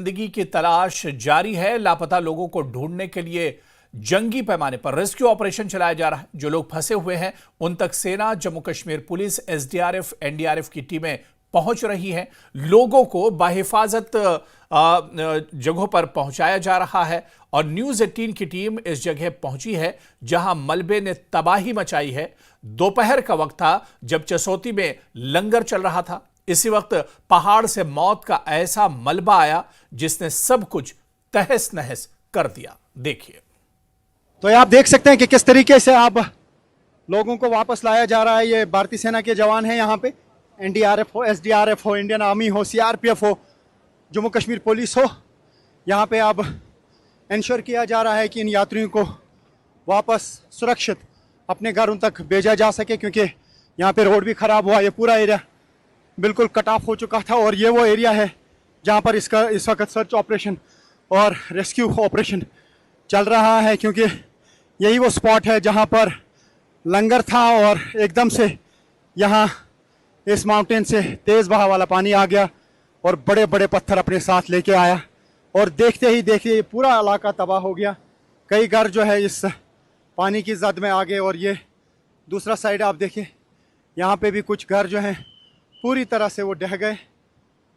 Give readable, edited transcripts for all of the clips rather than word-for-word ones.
जिंदगी की तलाश जारी है। लापता लोगों को ढूंढने के लिए जंगी पैमाने पर रेस्क्यू ऑपरेशन चलाया जा रहा है। जो लोग फंसे हुए हैं उन तक सेना, Jammu Kashmir police, SDRF, NDRF की टीमें पहुंच रही हैं। लोगों को बाहिफाजत जगहों पर पहुंचाया जा रहा है और न्यूज 18 की टीम इस जगह पहुंची है जहां मलबे ने तबाही मचाई है। दोपहर का वक्त था जब चसौती में लंगर चल रहा था। इसी वक्त पहाड़ से मौत का ऐसा मलबा आया जिसने सब कुछ तहस नहस कर दिया। देखिए। तो आप देख सकते हैं कि किस तरीके से आप लोगों को वापस लाया जा रहा है। ये भारतीय सेना के जवान हैं यहाँ पे, एनडीआरएफ हो, एसडीआरएफ हो, इंडियन आर्मी हो, सीआरपीएफ हो, जम्मू कश्मीर पुलिस हो। यहाँ पे अब इंश्योर किया जा रहा है कि इन यात्रियों को वापस सुरक्षित अपने घरों तक भेजा जा सके, क्योंकि यहाँ पे रोड भी ख़राब हुआ। ये पूरा एरिया बिल्कुल कट ऑफ हो चुका था और ये वो एरिया है जहाँ पर इस वक्त सर्च ऑपरेशन और रेस्क्यू ऑपरेशन चल रहा है, क्योंकि यही वो स्पॉट है जहाँ पर लंगर था और एकदम से यहाँ इस माउंटेन से तेज़ बहाव वाला पानी आ गया और बड़े बड़े पत्थर अपने साथ लेके आया और देखते ही देखते ये पूरा इलाका तबाह हो गया। कई घर जो है इस पानी की जद में आ गए और ये दूसरा साइड आप देखिए, यहाँ पे भी कुछ घर जो हैं पूरी तरह से वो ढह गए।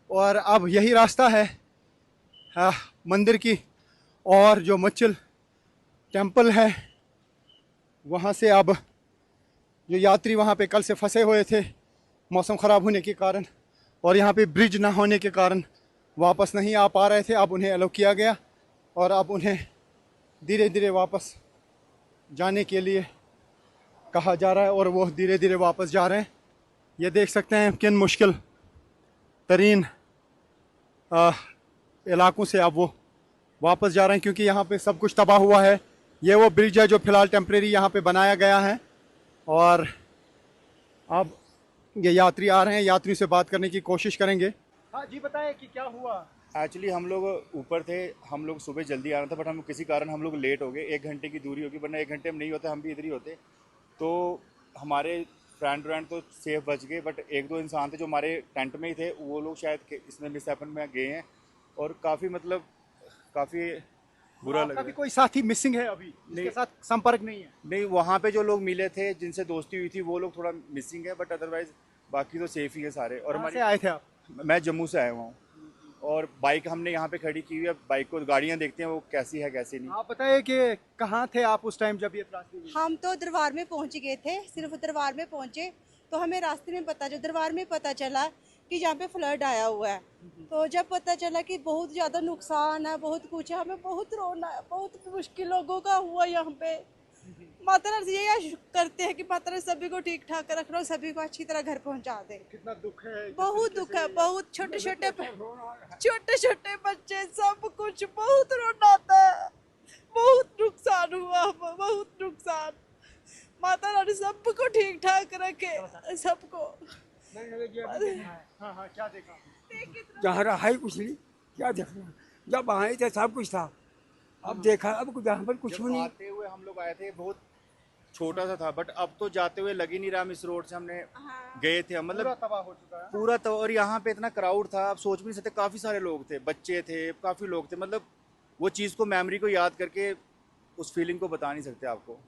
और अब यही रास्ता है मंदिर की, और जो मच्चिल टेंपल है वहाँ से अब जो यात्री वहाँ पे कल से फंसे हुए थे मौसम ख़राब होने के कारण और यहाँ पे ब्रिज ना होने के कारण वापस नहीं आ पा रहे थे, अब उन्हें अलाउ किया गया और अब उन्हें धीरे धीरे वापस जाने के लिए कहा जा रहा है और वो धीरे धीरे वापस जा रहे हैं। ये देख सकते हैं किन मुश्किल तरीन इलाकों से अब वो वापस जा रहे हैं, क्योंकि यहाँ पे सब कुछ तबाह हुआ है। ये वो ब्रिज है जो फ़िलहाल टेम्प्रेरी यहाँ पे बनाया गया है और अब ये यात्री आ रहे हैं, यात्रियों से बात करने की कोशिश करेंगे। हाँ जी, बताएं कि क्या हुआ। एक्चुअली हम लोग ऊपर थे, हम लोग सुबह जल्दी आना था, बट हम किसी कारण हम लोग लेट हो गए। 1 घंटे की दूरी होगी, वरना 1 घंटे में नहीं होते, हम भी इधर ही होते। तो हमारे फ्रेंड तो सेफ बच गए, बट 1-2 इंसान थे जो हमारे टेंट में ही थे, वो लोग शायद इसमें मिस हैपन में गए हैं और काफ़ी बुरा लगा। अभी कोई साथी मिसिंग है, अभी इसके साथ संपर्क नहीं है? नहीं, वहाँ पे जो लोग मिले थे जिनसे दोस्ती हुई थी वो लोग थोड़ा मिसिंग है, बट अदरवाइज बाकी तो सेफ ही है सारे। और हमारे आए थे आप? मैं जम्मू से आया हुआ हूँ और बाइक हमने यहाँ पे खड़ी की हुई है। बाइक को गाड़ियाँ देखते हैं वो कैसी है कैसी नहीं। आप बताइए कि कहाँ थे आप उस टाइम जब ये त्रासदी हुई? हम तो दरबार में पहुंच गए थे, सिर्फ दरबार में पहुंचे तो हमें रास्ते में दरबार में पता चला कि यहाँ पे फ्लड आया हुआ है। तो जब पता चला कि बहुत ज़्यादा नुकसान है, बहुत कुछ है, हमें बहुत रोना है, बहुत मुश्किल लोगों का हुआ यहाँ पे। माता रानी से ये करते हैं कि माता रानी सभी को ठीक ठाक रख लो, सभी को अच्छी तरह घर पहुँचा दे। कितना दुख है, बहुत दुख है, बहुत छोटे छोटे बच्चे, सब कुछ बहुत रोना आता है। बहुत नुकसान हुआ, बहुत नुकसान। माता रानी सबको ठीक ठाक रखे, सबको। हाँ, क्या देखा? जहाँ रहा है कुछ नहीं, क्या देखना। जब आए थे सब कुछ था, अब देखा अब यहाँ पर कुछ नहीं। आते हुए हम लोग आए थे, बहुत छोटा सा था, बट अब तो जाते हुए लग ही नहीं रहा। हम इस रोड से हमने गए थे, मतलब पूरा तबाह हो चुका है पूरा। तो और यहाँ पे इतना क्राउड था, आप सोच भी नहीं सकते। काफ़ी सारे लोग थे, बच्चे थे, काफ़ी लोग थे, मतलब वो चीज़ को, मेमोरी को याद करके उस फीलिंग को बता नहीं सकते आपको।